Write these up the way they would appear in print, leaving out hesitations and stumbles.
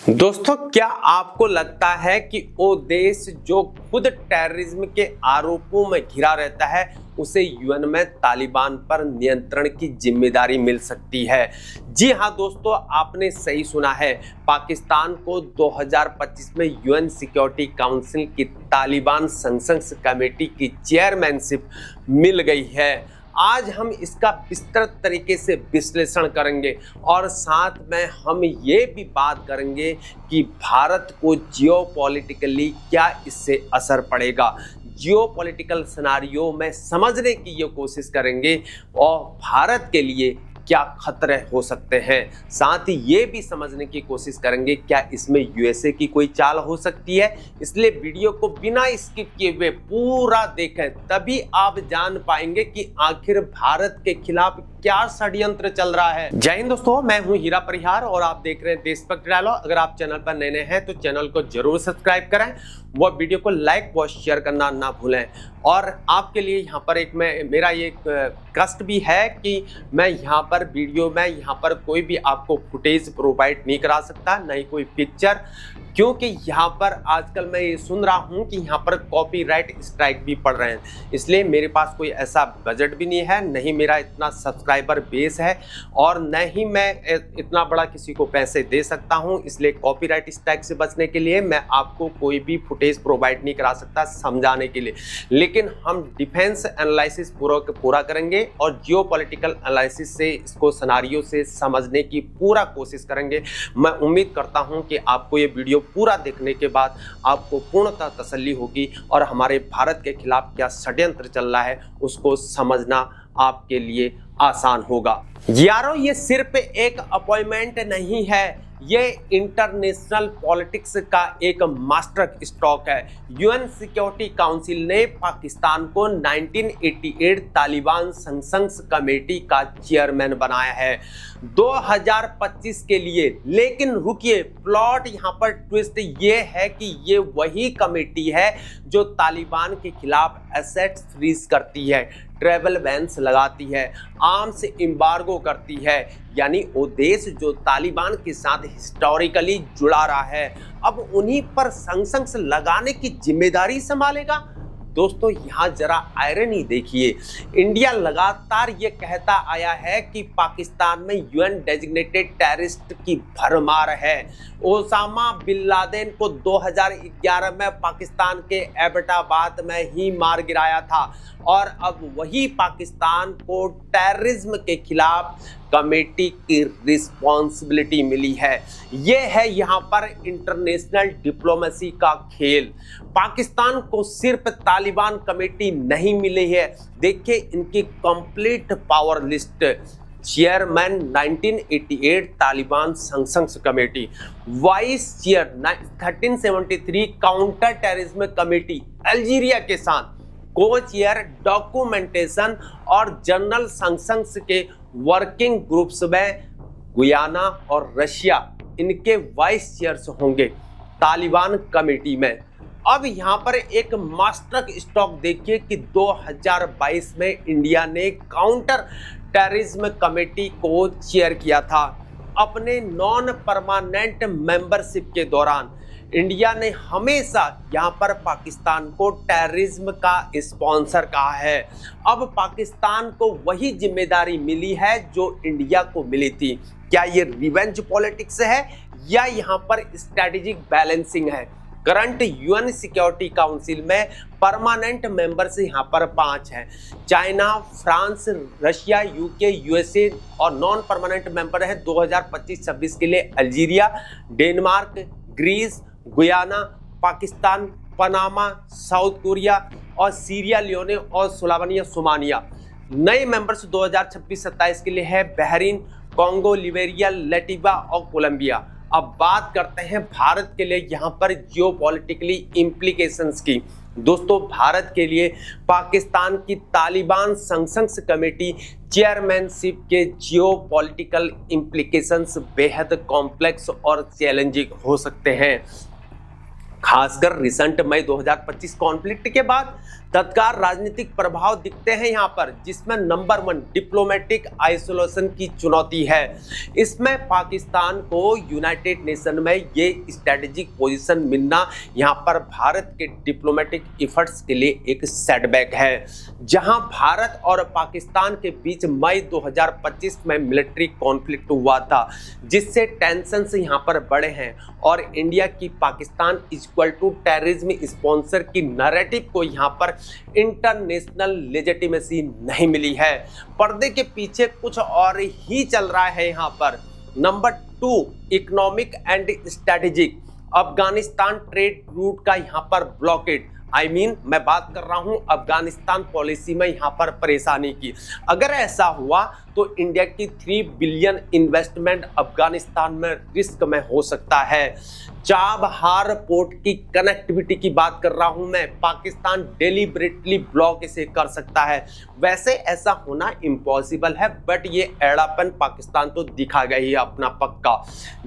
दोस्तों, क्या आपको लगता है कि वो देश जो खुद टेररिज्म के आरोपों में घिरा रहता है उसे यूएन में तालिबान पर नियंत्रण की जिम्मेदारी मिल सकती है? जी हां दोस्तों, आपने सही सुना है। पाकिस्तान को 2025 में यूएन सिक्योरिटी काउंसिल की तालिबान संसदीय कमेटी की चेयरमैनशिप मिल गई है। आज हम इसका विस्तृत तरीके से विश्लेषण करेंगे और साथ में हम ये भी बात करेंगे कि भारत को जियोपॉलिटिकली क्या इससे असर पड़ेगा। जियोपॉलिटिकल सिनेरियो में समझने की ये कोशिश करेंगे और भारत के लिए क्या खतरे हो सकते हैं। साथ ही ये भी समझने की कोशिश करेंगे क्या इसमें यूएसए की कोई चाल हो सकती है। इसलिए वीडियो को बिना स्किप किए हुए पूरा देखें, तभी आप जान पाएंगे कि आखिर भारत के खिलाफ क्या षड्यंत्र चल रहा है। जय हिंद दोस्तों, मैं हूं हीरा परिहार और आप देख रहे हैं देशभक्त डायलॉग। अगर आप चैनल पर नए हैं तो चैनल को जरूर सब्सक्राइब करें, वो वीडियो को लाइक व शेयर करना ना भूलें। और आपके लिए यहाँ पर मेरा ये कष्ट भी है कि मैं यहाँ पर वीडियो में यहाँ पर कोई भी आपको फुटेज प्रोवाइड नहीं करा सकता, न ही कोई पिक्चर, क्योंकि यहाँ पर आजकल मैं ये सुन रहा हूँ कि यहाँ पर कॉपीराइट स्ट्राइक भी पड़ रहे हैं। इसलिए मेरे पास कोई ऐसा बजट भी नहीं है, नहीं मेरा इतना सब्सक्राइबर बेस है और न ही मैं इतना बड़ा किसी को पैसे दे सकता हूँ। इसलिए कॉपीराइट स्ट्राइक से बचने के लिए मैं आपको कोई भी फुटेज प्रोवाइड नहीं करा सकता समझाने के लिए। लेकिन हम डिफेंस एनालिसिस पूरा करेंगे और जियोपॉलिटिकल एनालिसिस से इसको सिनेरियो से समझने की पूरा कोशिश करेंगे। मैं उम्मीद करता हूं कि आपको ये वीडियो पूरा देखने के बाद आपको पूर्णतः तसल्ली होगी और हमारे भारत के खिलाफ क्या षड्यंत्र चल रहा है उसको समझना आपके लिए आसान होगा। यारों, ये सिर्फ एक अपॉइंटमेंट नहीं है, ये इंटरनेशनल पॉलिटिक्स का एक मास्टर स्ट्रोक है। यूएन सिक्योरिटी काउंसिल ने पाकिस्तान को 1988 तालिबान संसदीय कमेटी का चेयरमैन बनाया है 2025 के लिए। लेकिन रुकिए, प्लॉट यहाँ पर ट्विस्ट ये है कि ये वही कमेटी है जो तालिबान के खिलाफ एसेट्स फ्रीज करती है, ट्रैवल बैन्स लगाती है, आर्म्स एम्बार्गो करती है। यानी वो देश जो तालिबान के साथ हिस्टोरिकली जुड़ा रहा है, अब उन्हीं पर सैंक्शंस लगाने की जिम्मेदारी संभालेगा। दोस्तों, यहाँ जरा आयरनी देखिए। इंडिया लगातार ये कहता आया है कि पाकिस्तान में यूएन डेजिग्नेटेड टेररिस्ट की भरमार है। ओसामा बिन लादेन को 2011 में पाकिस्तान के एबटाबाद में ही मार गिराया था और अब वही पाकिस्तान को टेररिज्म के खिलाफ कमेटी की रिस्पॉन्सिबिलिटी मिली है। ये है यहाँ पर इंटरनेशनल डिप्लोमेसी का खेल। पाकिस्तान को सिर्फ तालिबान कमेटी नहीं मिली है, देखिए इनकी complete power list. Chairman 1988 Taliban संसदीय committee, vice chair 1373 counter terrorism committee Algeria के साथ, को चेयर डॉक्यूमेंटेशन और जनरल संसंस के वर्किंग ग्रुप्स में गुयाना और रशिया, इनके वाइस चेयर्स होंगे तालिबान कमेटी में। अब यहाँ पर एक मास्टर स्ट्रोक देखिए कि 2022 में इंडिया ने काउंटर टेररिज्म कमेटी को चेयर किया था। अपने नॉन परमानेंट मेंबरशिप के दौरान इंडिया ने हमेशा यहाँ पर पाकिस्तान को टेररिज्म का स्पॉन्सर कहा है। अब पाकिस्तान को वही जिम्मेदारी मिली है जो इंडिया को मिली थी। क्या ये रिवेंज पॉलिटिक्स है या यहाँ पर स्ट्रेटेजिक बैलेंसिंग है? करंट यूएन सिक्योरिटी काउंसिल में परमानेंट मेंबर्स यहाँ पर 5 हैं। China, France, Russia, UK, USA और नॉन परमानेंट मेंबर है 2025-26 के लिए Algeria, Denmark, Greece, Guyana, Pakistan, Panama, South Korea और सीरिया लियोने और सोमानिया। नए मेंबर्स 2026-27 के लिए है बहरीन, कॉन्गो, लिबेरिया, लैटिवा और कोलंबिया। अब बात करते हैं भारत के लिए यहाँ पर जियोपॉलिटिकली इम्प्लीकेशंस की। दोस्तों, भारत के लिए पाकिस्तान की तालिबान संसदीय कमेटी चेयरमैनशिप के जियोपॉलिटिकल इम्प्लीकेशंस बेहद कॉम्प्लेक्स और चैलेंजिंग हो सकते हैं। खासकर रिसेंट मई 2025 कॉन्फ्लिक्ट के बाद तत्काल राजनीतिक प्रभाव दिखते हैं यहाँ पर, जिसमें नंबर 1 डिप्लोमेटिक आइसोलेशन की चुनौती है। इसमें पाकिस्तान को यूनाइटेड नेशन में ये स्ट्रेटेजिक पोजीशन मिलना यहाँ पर भारत के डिप्लोमेटिक एफर्ट्स के लिए एक सेटबैक है। जहां भारत और पाकिस्तान के बीच मई 2025 में मिलिट्री कॉन्फ्लिक्ट हुआ था, जिससे टेंशन्स यहाँ पर बढ़े हैं और इंडिया की Pakistan equal to terrorism sponsor की नैरेटिव को यहाँ पर इंटरनेशनल लेजिटिमेसी नहीं मिली है। पर्दे के पीछे कुछ और ही चल रहा है यहाँ पर। Number 2 economic and strategic, Afghanistan trade route का यहाँ पर ब्लॉकेट। मैं बात कर रहा हूं अफगानिस्तान पॉलिसी में यहां पर परेशानी की। अगर ऐसा हुआ तो इंडिया की 3 बिलियन इन्वेस्टमेंट अफगानिस्तान में रिस्क में हो सकता है। चाबहार पोर्ट की कनेक्टिविटी की बात कर रहा हूं मैं, पाकिस्तान डेलिबरेटली ब्लॉक इसे कर सकता है। वैसे ऐसा होना इम्पॉसिबल है, बट ये एड़ापन पाकिस्तान तो दिखा गई है अपना पक्का।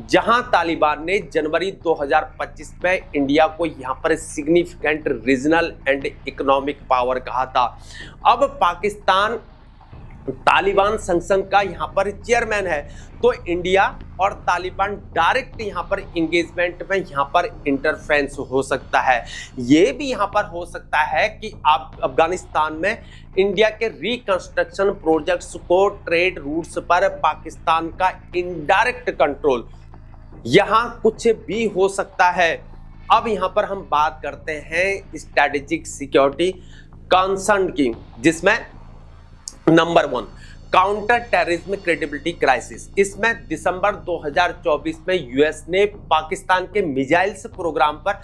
जहां तालिबान ने जनवरी 2025 में इंडिया को यहां पर significant regional and economic power कहा था। अब पाकिस्तान तालिबान संगठन का यहाँ पर चेयरमैन है, तो इंडिया और तालिबान डायरेक्ट यहाँ पर इंगेजमेंट में यहाँ पर इंटरफेरेंस हो सकता है। ये भी यहाँ पर हो सकता है कि आप अफगानिस्तान में इंडिया के रिकंस्ट्रक्शन प्रोजेक्ट्स को ट्रेड रूट्स पर पाकिस्तान का इनडायरेक्ट कंट्रोल, यहाँ कुछ भी हो सकता है। अब यहाँ पर हम बात करते हैं स्ट्रैटेजिक सिक्योरिटी कंसर्न की, जिसमें number 1 counter terrorism credibility crisis. इसमें दिसंबर 2024 में यूएस ने पाकिस्तान के मिसाइल्स प्रोग्राम पर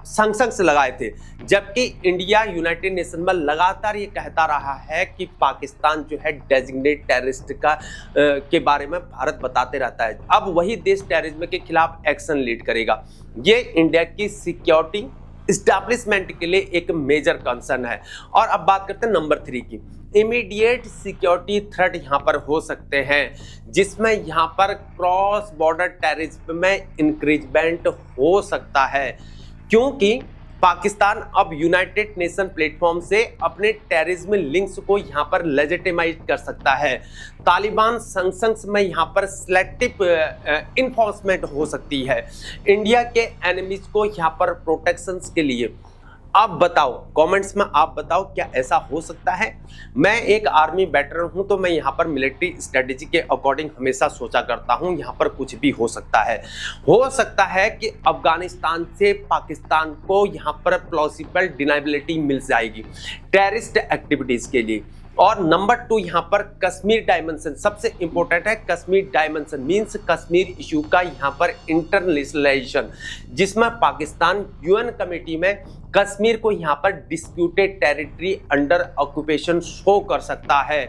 सैंक्शंस लगाए थे, जबकि इंडिया यूनाइटेड नेशन में लगातार ये कहता रहा है कि पाकिस्तान जो है डेजिग्नेट टेररिस्ट के बारे में भारत बताते रहता है। अब वही देश टेररिज्म के खिलाफ एक्शन लीड करेगा। ये इंडिया की सिक्योरिटी इस्टेब्लिशमेंट के लिए एक मेजर कंसर्न है। और अब बात करते हैं नंबर 3 की। इमीडिएट सिक्योरिटी थ्रेट यहाँ पर हो सकते हैं, जिसमें यहाँ पर क्रॉस बॉर्डर टेररिज्म में इंक्रीजमेंट हो सकता है, क्योंकि पाकिस्तान अब यूनाइटेड नेशन प्लेटफॉर्म से अपने टेररिज्म लिंक्स को यहाँ पर लेजिटिमाइज कर सकता है। तालिबान सैंक्शंस में यहाँ पर सिलेक्टिव इन्फोर्समेंट हो सकती है इंडिया के एनिमीज को यहाँ पर प्रोटेक्शंस के लिए। आप बताओ, कमेंट्स में आप बताओ, क्या ऐसा हो सकता है? मैं एक आर्मी वेटरन हूं, तो मैं यहाँ पर मिलिट्री स्ट्रेटेजी के अकॉर्डिंग हमेशा सोचा करता हूं, यहाँ पर कुछ भी हो सकता है। हो सकता है कि अफगानिस्तान से पाकिस्तान को यहाँ पर प्लॉसिबल डिनाइबिलिटी मिल जाएगी टेररिस्ट एक्टिविटीज के लिए। और नंबर 2 यहाँ पर कश्मीर डायमेंशन सबसे इंपॉर्टेंट है। Kashmir dimension means Kashmir issue का यहाँ पर इंटरनेशनलाइजेशन, जिसमें पाकिस्तान यूएन कमेटी में कश्मीर को यहाँ पर disputed territory under occupation show कर सकता है।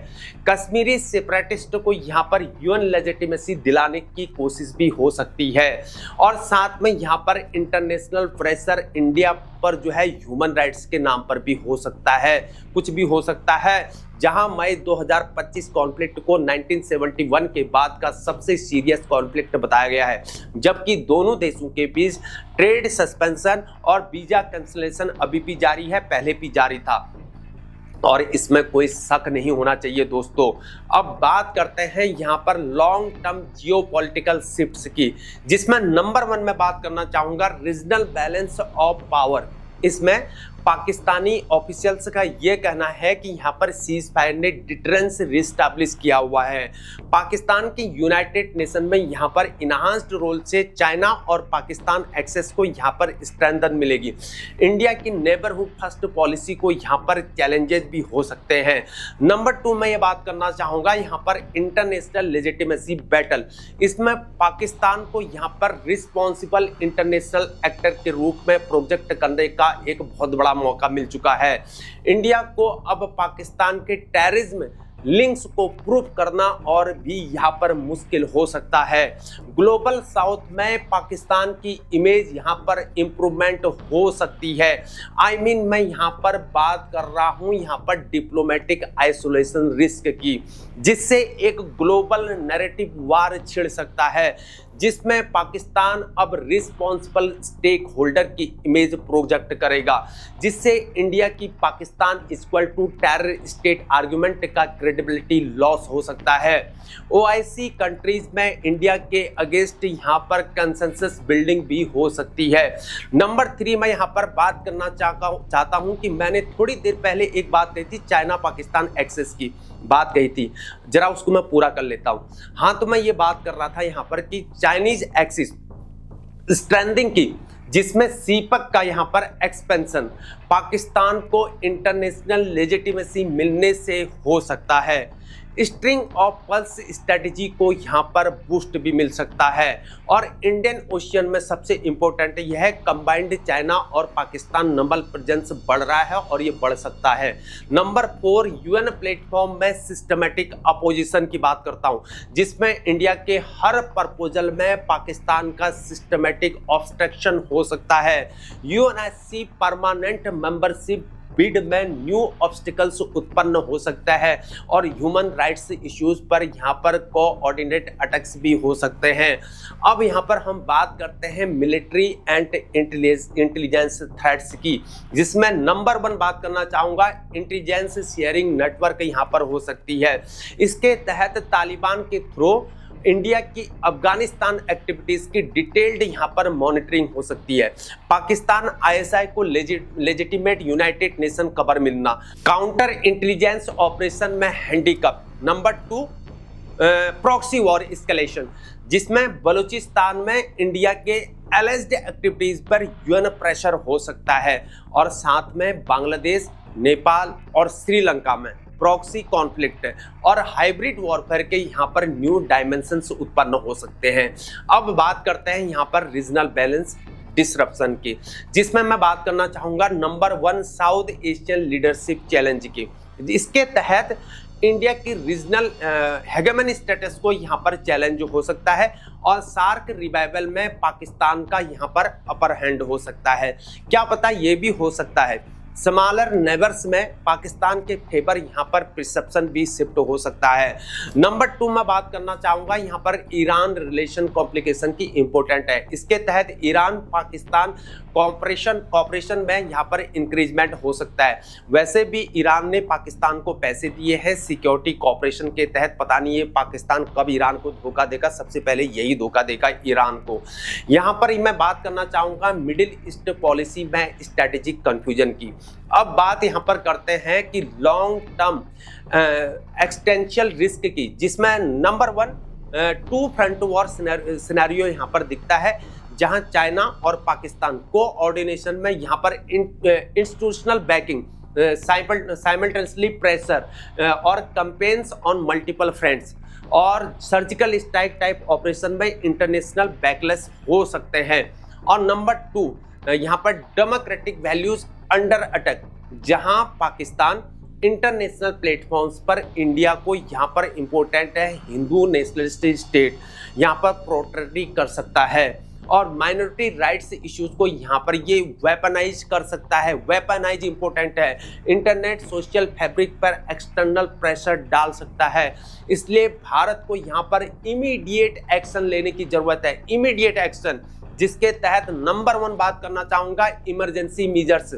कश्मीरी सेपरेटिस्ट को यहाँ पर यूएन लेजिटिमेसी दिलाने की कोशिश भी हो सकती है। और साथ में यहाँ पर इंटरनेशनल प्रेशर इंडिया पर जो है ह्यूमन राइट्स के नाम पर भी हो सकता है, कुछ भी हो सकता है। जहां मई 2025 कॉन्फ्लिक्ट को 1971 के बाद का सबसे सीरियस कॉन्फ्लिक्ट बताया गया है, जबकि दोनों देशों के बीच ट्रेड सस्पेंशन और वीजा कैंसिलेशन अभी भी जारी है, पहले भी जारी था और इसमें कोई शक नहीं होना चाहिए दोस्तों। अब बात करते हैं यहाँ पर लॉन्ग टर्म जियोपॉलिटिकल शिफ्ट्स की, जिसमें नंबर 1 में बात करना चाहूँगा रीजनल बैलेंस ऑफ पावर। इसमें पाकिस्तानी ऑफिशियल्स का यह कहना है कि यहाँ पर सीज फायर ने डिटरेंस रिस्टैब्लिश किया हुआ है। पाकिस्तान के यूनाइटेड नेशन में यहाँ पर इनहांस्ड रोल से चाइना और पाकिस्तान एक्सेस को यहाँ पर स्ट्रेंथन मिलेगी। इंडिया की नेबरहुड फर्स्ट पॉलिसी को यहाँ पर चैलेंजेस भी हो सकते हैं। नंबर 2 में ये बात करना चाहूँगा यहाँ पर इंटरनेशनल लेजिटिमेसी बैटल। इसमें पाकिस्तान को यहाँ पर रिस्पॉन्सिबल इंटरनेशनल एक्टर के रूप में प्रोजेक्ट करने का एक बहुत बड़ा मौका मिल चुका है। इंडिया को अब पाकिस्तान के टेररिज्म लिंक्स को प्रूफ करना और भी यहाँ पर मुश्किल हो सकता है। ग्लोबल साउथ में पाकिस्तान की इमेज यहाँ पर इम्प्रूवमेंट हो सकती है। मैं यहाँ पर बात कर रहा हूँ यहाँ पर डिप्लोमेटिक आइसोलेशन रिस्क की, जिससे एक ग्लोबल नैरेटिव वार छिड़ सकता है, जिसमें पाकिस्तान अब रिस्पॉन्सिबल स्टेक होल्डर की इमेज प्रोजेक्ट करेगा, जिससे इंडिया की Pakistan equal to terror state argument का क्रेडिबिलिटी लॉस हो सकता है। ओआईसी कंट्रीज में इंडिया के अगेंस्ट यहां पर कंसेंसस बिल्डिंग भी हो सकती है। नंबर 3 मैं यहां पर बात करना चाहता हूं कि मैंने थोड़ी देर पहले एक बात कही थी, चाइना पाकिस्तान एक्सेस की बात कही थी, जरा उसको मैं पूरा कर लेता हूं। हाँ, तो मैं ये बात कर रहा था यहां पर कि चाइनीज एक्सिस स्ट्रेंथिंग की, जिसमें सीपक का यहां पर एक्सपेंशन पाकिस्तान को इंटरनेशनल लेजिटिमेसी मिलने से हो सकता है। स्ट्रिंग ऑफ पल्स स्ट्रेटजी को यहां पर बूस्ट भी मिल सकता है। और इंडियन ओशियन में सबसे इंपॉर्टेंट यह है, कंबाइंड चाइना और पाकिस्तान नंबल प्रेजेंस बढ़ रहा है और ये बढ़ सकता है। नंबर 4 यूएन प्लेटफॉर्म में सिस्टमेटिक अपोजिशन की बात करता हूं, जिसमें इंडिया के हर प्रपोजल में पाकिस्तान का सिस्टमेटिक ऑब्स्ट्रक्शन हो सकता है। यूएनएससी परमानेंट मेंबरशिप बिड में न्यू ऑब्स्टिकल्स उत्पन्न हो सकता है और ह्यूमन राइट्स इश्यूज पर यहाँ पर कोऑर्डिनेट अटैक्स भी हो सकते हैं। अब यहाँ पर हम बात करते हैं मिलिट्री एंड इंटेलिजेंस थ्रेट्स की, जिसमें नंबर 1 बात करना चाहूँगा, इंटेलिजेंस शेयरिंग नेटवर्क यहाँ पर हो सकती है। इसके तहत तालिबान के थ्रू इंडिया की अफगानिस्तान एक्टिविटीज की डिटेल्ड यहां पर मॉनिटरिंग हो सकती है। पाकिस्तान आईएसआई को लेजिटिमेट यूनाइटेड नेशन कवर मिलना, काउंटर इंटेलिजेंस ऑपरेशन में हैंडीकप। नंबर 2 प्रॉक्सी वॉर एस्केलेशन, जिसमें बलूचिस्तान में इंडिया के एलिज्ड एक्टिविटीज पर यूएन प्रेशर हो सकता है। और साथ में बांग्लादेश, नेपाल और श्रीलंका में प्रॉक्सी कॉन्फ्लिक्ट और हाइब्रिड वॉरफेयर के यहाँ पर न्यू डायमेंशंस उत्पन्न हो सकते हैं। अब बात करते हैं यहाँ पर रीजनल बैलेंस डिसरप्शन की, जिसमें मैं बात करना चाहूँगा number 1 south Asian leadership challenge की। इसके तहत इंडिया की रीजनल हेगेमनी स्टेटस को यहाँ पर चैलेंज हो सकता है और सार्क रिवाइवल में पाकिस्तान का यहाँ पर अपर हैंड हो सकता है। क्या पता ये भी हो सकता है स्मॉलर नेबर्स में पाकिस्तान के फेवर यहाँ पर परसेप्शन भी शिफ्ट हो सकता है। नंबर 2 मैं बात करना चाहूँगा यहाँ पर ईरान रिलेशन कॉम्प्लिकेशन की इम्पोर्टेंट है। इसके तहत ईरान पाकिस्तान कॉपरेशन में यहाँ पर इंक्रीजमेंट हो सकता है। वैसे भी ईरान ने पाकिस्तान को पैसे दिए हैं सिक्योरिटी कॉपरेशन के तहत, पता नहीं है पाकिस्तान कब ईरान को धोखा देगा, सबसे पहले यही धोखा देगा ईरान को। यहाँ पर मैं बात करना चाहूँगा मिडिल ईस्ट पॉलिसी में स्ट्रेटेजिक कंफ्यूजन की। अब बात यहाँ पर करते हैं कि लॉन्ग टर्म एक्सटेंशियल रिस्क की, जिसमें number 1 two front war scenario यहाँ पर दिखता है, जहां चाइना और पाकिस्तान कोऑर्डिनेशन में यहाँ पर इंस्टीट्यूशनल बैकिंग, साइमल्टेनियसली प्रेशर और कैंपेन्स ऑन मल्टीपल फ्रंट्स और सर्जिकल स्ट्राइक टाइप ऑपरेशन में इंटरनेशनल बैकलेस हो सकते हैं। और नंबर 2 यहाँ पर डेमोक्रेटिक वैल्यूज अंडर अटैक, जहां पाकिस्तान इंटरनेशनल प्लेटफॉर्म्स पर इंडिया को यहाँ पर इम्पोर्टेंट है हिंदू नेशनलिस्टिक स्टेट यहाँ पर प्रोटेक्ट कर सकता है और माइनॉरिटी राइट्स इश्यूज को यहाँ पर ये वेपनाइज कर सकता है। वेपनाइज इंपॉर्टेंट है, इंटरनेट सोशल फैब्रिक पर एक्सटर्नल प्रेशर डाल सकता है। इसलिए भारत को यहाँ पर इमीडिएट एक्शन लेने की जरूरत है, इमीडिएट एक्शन, जिसके तहत नंबर 1 बात करना चाहूँगा इमरजेंसी मेजर्स,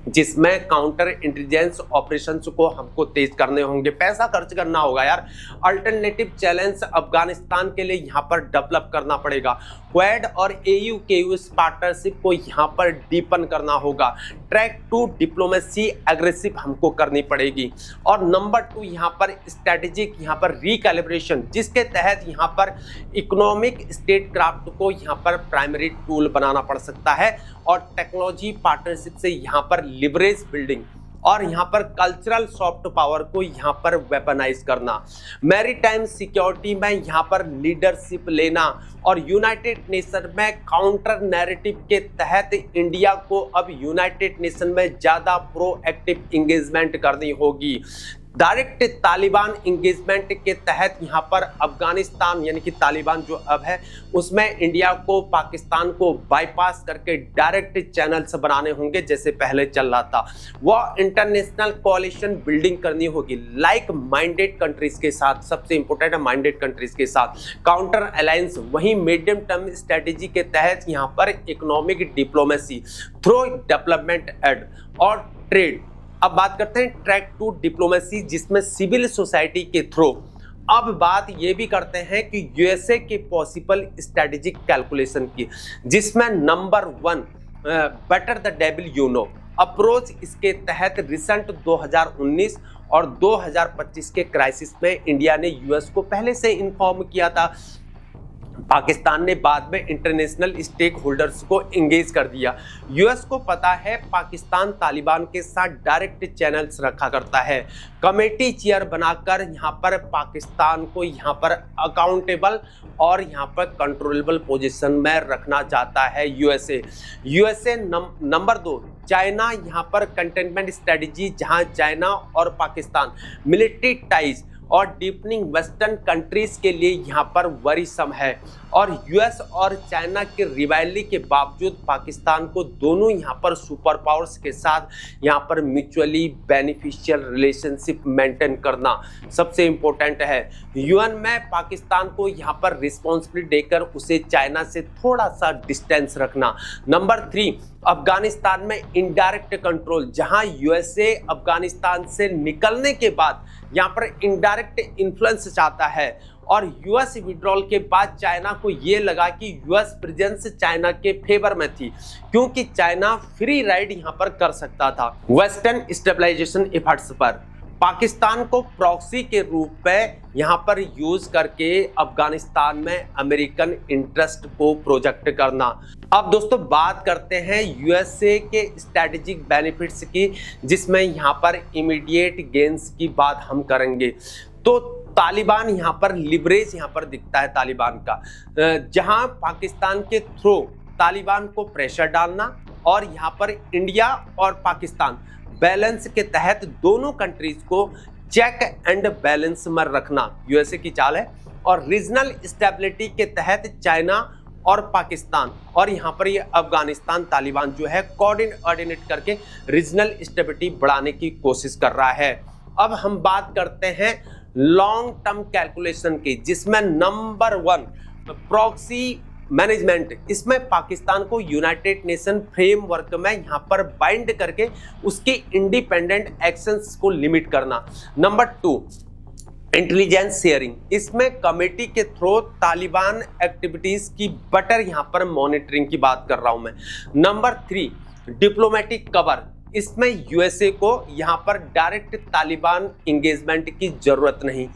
जिसमें काउंटर इंटेलिजेंस ऑपरेशंस को हमको तेज करने होंगे, पैसा खर्च करना होगा यार। अल्टरनेटिव चैलेंज अफगानिस्तान के लिए यहाँ पर डेवलप करना पड़ेगा। क्वाड और एयू के यूएस पार्टनरशिप को यहाँ पर डीपन करना होगा। ट्रैक 2 डिप्लोमेसी एग्रेसिव हमको करनी पड़ेगी। और नंबर 2 यहाँ पर स्ट्रेटेजिक यहाँ पर रिकैलिब्रेशन, जिसके तहत यहाँ पर इकोनॉमिक स्टेट क्राफ्ट को यहाँ पर प्राइमरी टूल बनाना पड़ सकता है और टेक्नोलॉजी पार्टनरशिप से यहाँ पर लिवरेज बिल्डिंग और यहाँ पर कल्चरल सॉफ्ट पावर को यहाँ पर वेपनाइज करना, मैरीटाइम सिक्योरिटी में यहाँ पर लीडरशिप लेना और यूनाइटेड नेशन में काउंटर नैरेटिव के तहत इंडिया को अब यूनाइटेड नेशन में ज़्यादा प्रोएक्टिव इंगेजमेंट करनी होगी। डायरेक्ट तालिबान इंगेजमेंट के तहत यहाँ पर अफगानिस्तान यानी कि तालिबान जो अब है उसमें इंडिया को पाकिस्तान को बाईपास करके डायरेक्ट चैनल्स बनाने होंगे जैसे पहले चल रहा था। वह इंटरनेशनल कोalition बिल्डिंग करनी होगी लाइक माइंडेड कंट्रीज के साथ, सबसे इंपॉर्टेंट है माइंडेड कंट्रीज के साथ काउंटर अलायंस। वहीं मीडियम टर्म स्ट्रेटेजी के तहत यहाँ पर economic diplomacy through development aid और ट्रेड। अब बात करते हैं ट्रैक टू डिप्लोमेसी जिसमें सिविल सोसाइटी के थ्रू। अब बात ये भी करते हैं कि यूएसए के पॉसिबल स्ट्रेटेजिक कैलकुलेशन की, जिसमें number 1 better the devil you know approach. इसके तहत रिसेंट 2019 और 2025 के क्राइसिस में इंडिया ने यूएस को पहले से इन्फॉर्म किया था। पाकिस्तान ने बाद में इंटरनेशनल स्टेक होल्डर्स को एंगेज कर दिया। यूएस को पता है पाकिस्तान तालिबान के साथ डायरेक्ट चैनल्स रखा करता है। कमेटी चेयर बनाकर यहाँ पर पाकिस्तान को यहाँ पर अकाउंटेबल और यहाँ पर कंट्रोलेबल पोजीशन में रखना चाहता है यूएसए। नंबर 2 चाइना, यहाँ पर कंटेनमेंट स्ट्रेटजी जहाँ चाइना और पाकिस्तान मिलिट्री टाइज और डीपनिंग वेस्टर्न कंट्रीज के लिए यहाँ पर वरीसम है। और यूएस और चाइना के रिवाइवली के बावजूद पाकिस्तान को दोनों यहाँ पर सुपर पावर्स के साथ यहाँ पर म्यूचुअली बेनिफिशियल रिलेशनशिप मेंटेन करना सबसे इम्पोर्टेंट है। यूएन में पाकिस्तान को यहाँ पर रिस्पॉन्सिबिलिटी देकर उसे चाइना से थोड़ा सा डिस्टेंस रखना। नंबर 3 अफगानिस्तान में इनडायरेक्ट कंट्रोल, जहां यूएसए अफगानिस्तान से निकलने के बाद यहां पर इनडायरेक्ट इन्फ्लुएंस चाहता है। और यूएस विड्रॉल के बाद चाइना को ये लगा कि यूएस प्रेजेंस चाइना के फेवर में थी क्योंकि चाइना फ्री राइड यहां पर कर सकता था वेस्टर्न स्टेबलाइजेशन एफर्ट्स पर। पाकिस्तान को प्रॉक्सी के रूप में यहाँ पर यूज करके अफगानिस्तान में अमेरिकन इंटरेस्ट को प्रोजेक्ट करना। अब दोस्तों बात करते हैं यूएसए के स्ट्रेटेजिक बेनिफिट्स की, जिसमें यहाँ पर इमीडिएट गेन्स की बात हम करेंगे। तो तालिबान यहाँ पर लिवरेज यहाँ पर दिखता है तालिबान का, जहाँ पाकिस्तान के थ्रू तालिबान को प्रेशर डालना और यहाँ पर इंडिया और पाकिस्तान बैलेंस के तहत दोनों कंट्रीज को चेक एंड बैलेंस में रखना यूएसए की चाल है। और रीजनल स्टेबिलिटी के तहत चाइना और पाकिस्तान और यहाँ पर ये अफगानिस्तान तालिबान जो है कोऑर्डिनेट करके रीजनल स्टेबिलिटी बढ़ाने की कोशिश कर रहा है। अब हम बात करते हैं लॉन्ग टर्म कैलकुलेशन की, जिसमें नंबर 1 प्रॉक्सी मैनेजमेंट। इसमें पाकिस्तान को यूनाइटेड नेशन फ्रेमवर्क में यहाँ पर बाइंड करके उसके इंडिपेंडेंट एक्शंस को लिमिट करना। नंबर 2 इंटेलिजेंस शेयरिंग, इसमें कमेटी के थ्रू तालिबान एक्टिविटीज की बेटर यहाँ पर मॉनिटरिंग की बात कर रहा हूं मैं। नंबर 3 डिप्लोमेटिक कवर, इसमें यूएसए को यहाँ पर डायरेक्ट तालिबान इंगेजमेंट की जरूरत नहीं।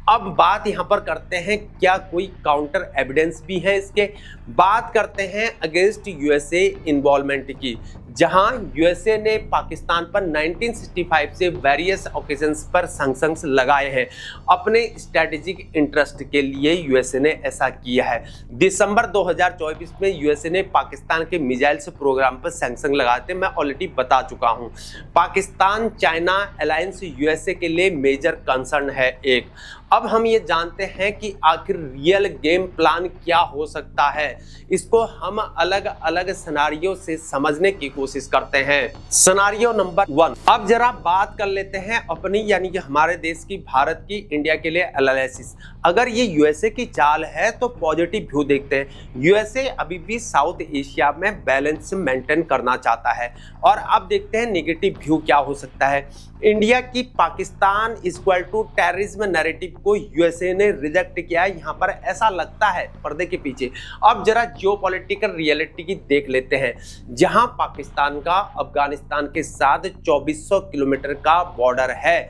अब बात यहाँ पर करते हैं क्या कोई काउंटर एविडेंस भी है इसके। बात करते हैं अगेंस्ट यूएसए इन्वॉल्वमेंट की, जहां यूएसए ने पाकिस्तान पर 1965 से वेरियस ओकेजन्स पर सैंक्शंस लगाए हैं अपने स्ट्रेटेजिक इंटरेस्ट के लिए। यूएसए ने ऐसा किया है। दिसंबर 2024 में यूएसए ने पाकिस्तान के मिसाइल्स प्रोग्राम पर सैंक्शन लगाए थे, मैं ऑलरेडी बता चुका हूं। पाकिस्तान चाइना अलायंस यूएसए के लिए मेजर कंसर्न है एक। अब हम ये जानते हैं कि आखिर रियल गेम प्लान क्या हो सकता है, इसको हम अलग अलग सिनेरियो से समझने की कोशिश करते हैं। सिनेरियो नंबर 1, अब जरा बात कर लेते हैं अपनी यानी कि हमारे देश की, भारत की, इंडिया के लिए एनालिसिस। अगर ये यूएसए की चाल है तो पॉजिटिव व्यू देखते हैं। यूएसए अभी भी साउथ एशिया में बैलेंस मेंटेन करना चाहता है। और अब देखते हैं नेगेटिव व्यू क्या हो सकता है। इंडिया की Pakistan equal to terrorism narrative को यूएसए ने रिजेक्ट किया है, यहाँ पर ऐसा लगता है पर्दे के पीछे। अब जरा जियोपॉलिटिकल रियलिटी की देख लेते हैं, जहां पाकिस्तान का अफगानिस्तान के साथ 2400 किलोमीटर का बॉर्डर है।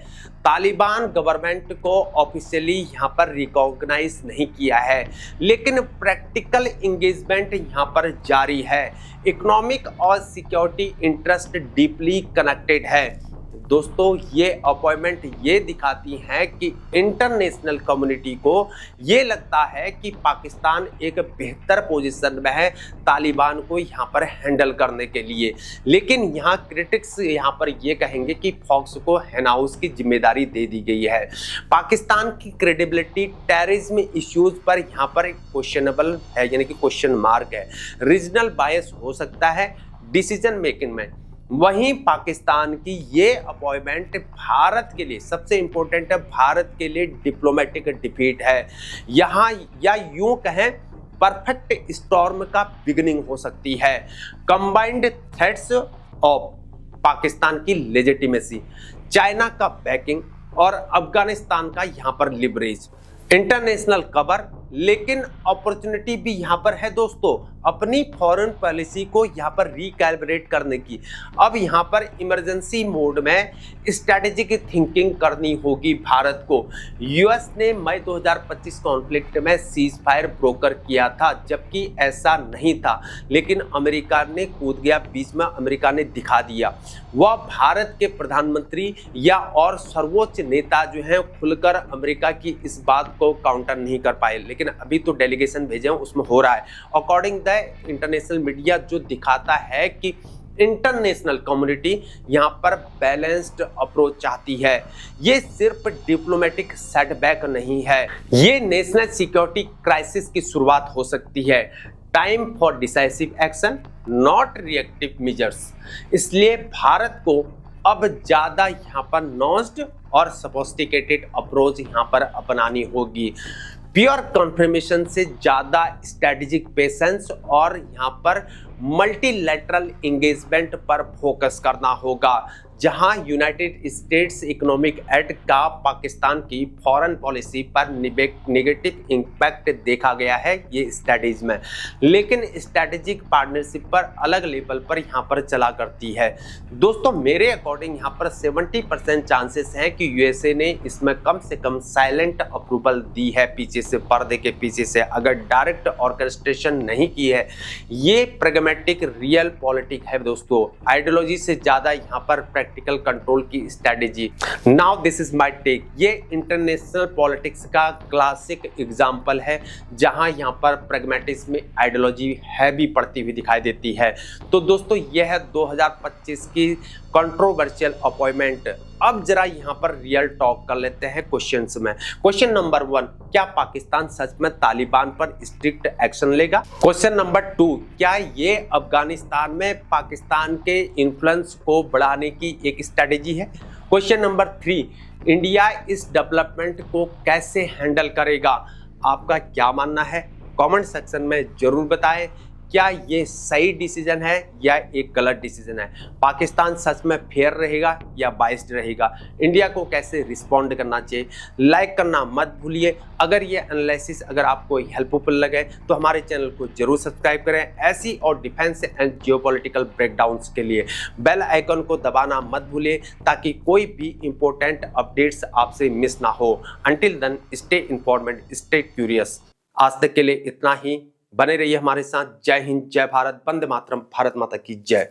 तालिबान गवर्नमेंट को ऑफिशियली यहाँ पर रिकॉग्नाइज नहीं किया है, लेकिन प्रैक्टिकल इंगेजमेंट यहाँ पर जारी है। इकोनॉमिक और सिक्योरिटी इंटरेस्ट डीपली कनेक्टेड है। दोस्तों ये अपॉइंटमेंट ये दिखाती हैं कि इंटरनेशनल कम्युनिटी को ये लगता है कि पाकिस्तान एक बेहतर पोजीशन में है तालिबान को यहाँ पर हैंडल करने के लिए। लेकिन यहाँ क्रिटिक्स यहाँ पर ये कहेंगे कि फॉक्स को हैन हाउस की जिम्मेदारी दे दी गई है। पाकिस्तान की क्रेडिबिलिटी टेररिज्म इश्यूज पर यहाँ पर एक क्वेश्चनेबल है, यानी कि क्वेश्चन मार्क है। रीजनल बायस हो सकता है डिसीजन मेकिंग में। वहीं पाकिस्तान की ये अपॉइंटमेंट भारत के लिए सबसे इंपॉर्टेंट है, भारत के लिए डिप्लोमेटिक डिफीट है यहाँ, या यूं कहें परफेक्ट स्टॉर्म का बिगिनिंग हो सकती है। कंबाइंड थ्रेट्स ऑफ पाकिस्तान की लेजिटिमेसी, चाइना का बैकिंग और अफगानिस्तान का यहाँ पर लिवरेज, इंटरनेशनल कवर, लेकिन अपॉर्चुनिटी भी यहाँ पर है दोस्तों अपनी फॉरेन पॉलिसी को यहाँ पर रिकैलिब्रेट करने की। अब यहाँ पर इमरजेंसी मोड में स्ट्रैटेजिक थिंकिंग करनी होगी भारत को। यूएस ने मई 2025 कॉन्फ्लिक्ट में सीज फायर ब्रोकर किया था, जबकि ऐसा नहीं था, लेकिन अमेरिका ने कूद गया बीच में। अमेरिका ने दिखा दिया, वह भारत के प्रधानमंत्री या और सर्वोच्च नेता जो हैं खुलकर अमेरिका की इस बात को काउंटर नहीं कर पाए। लेकिन अभी तो डेलीगेशन भेजे हैं, उसमें हो रहा है। अकॉर्डिंग द इंटरनेशनल मीडिया जो दिखाता है कि इंटरनेशनल कम्युनिटी यहां पर बैलेंस्ड अप्रोच चाहती है। ये सिर्फ डिप्लोमेटिक सेटबैक नहीं है, ये नेशनल सिक्योरिटी क्राइसिस की शुरुआत हो सकती है। Time for decisive action, not reactive measures. इसलिए भारत को अब ज्यादा यहाँ पर नॉस्ड और सोफिस्टिकेटेड अप्रोच यहाँ पर अपनानी होगी। प्योर कन्फर्मेशन से ज़्यादा स्ट्रेटेजिक पेशेंस और यहाँ पर मल्टीलैटरल एंगेजमेंट पर फोकस करना होगा, जहां यूनाइटेड स्टेट्स इकोनॉमिक एक्ट का पाकिस्तान की फॉरेन पॉलिसी पर नेगेटिव इम्पैक्ट देखा गया है ये स्टडीज में। लेकिन स्ट्रैटेजिक पार्टनरशिप पर अलग लेवल पर यहाँ पर चला करती है। दोस्तों मेरे अकॉर्डिंग यहाँ पर 70% चांसेस हैं कि यूएसए ने इसमें कम से कम साइलेंट अप्रूवल दी है, पीछे से, पर्दे के पीछे से, अगर डायरेक्ट ऑर्केस्ट्रेशन नहीं की है। ये प्रेगमेटिक रियल पॉलिटिक है दोस्तों, आइडियोलॉजी से ज़्यादा यहाँ पर प्रैक्टिकल कंट्रोल की strategy. Now this is my take. ये इंटरनेशनल पॉलिटिक्स का क्लासिक एग्जांपल है, जहां यहां पर प्रैग्मेटिज्म में आइडियोलॉजी है भी पड़ती हुई दिखाई देती है। तो दोस्तों यह है 2025 की कंट्रोवर्शियल अपॉइंटमेंट। अब जरा यहां पर रियल टॉक कर लेते हैं क्वेश्चंस में। क्वेश्चन नंबर 1, क्या पाकिस्तान सच में तालिबान पर स्ट्रिक्ट एक्शन लेगा? क्वेश्चन नंबर 2, क्या ये अफगानिस्तान में पाकिस्तान के इन्फ्लुएंस को बढ़ाने की एक स्ट्रेटेजी है? क्वेश्चन नंबर 3, इंडिया इस डेवलपमेंट को कैसे हैंडल करेगा? आपका क्या मानना है? कमेंट सेक्शन में जरूर बताएं। क्या ये सही डिसीजन है या एक गलत डिसीजन है? पाकिस्तान सच में फेयर रहेगा या बाइस्ड रहेगा? इंडिया को कैसे रिस्पॉन्ड करना चाहिए? लाइक करना मत भूलिए। अगर ये एनालिसिस अगर आपको हेल्पफुल लगे तो हमारे चैनल को जरूर सब्सक्राइब करें ऐसी और डिफेंस एंड जियोपॉलिटिकल ब्रेकडाउन्स के लिए। बेल आइकन को दबाना मत भूलिए ताकि कोई भी इंपॉर्टेंट अपडेट्स आपसे मिस ना हो। Until then stay informed, stay curious. आज तक के लिए इतना ही। बने रहिए हमारे साथ। जय हिंद, जय भारत, वंदे मातरम, भारत माता की जय।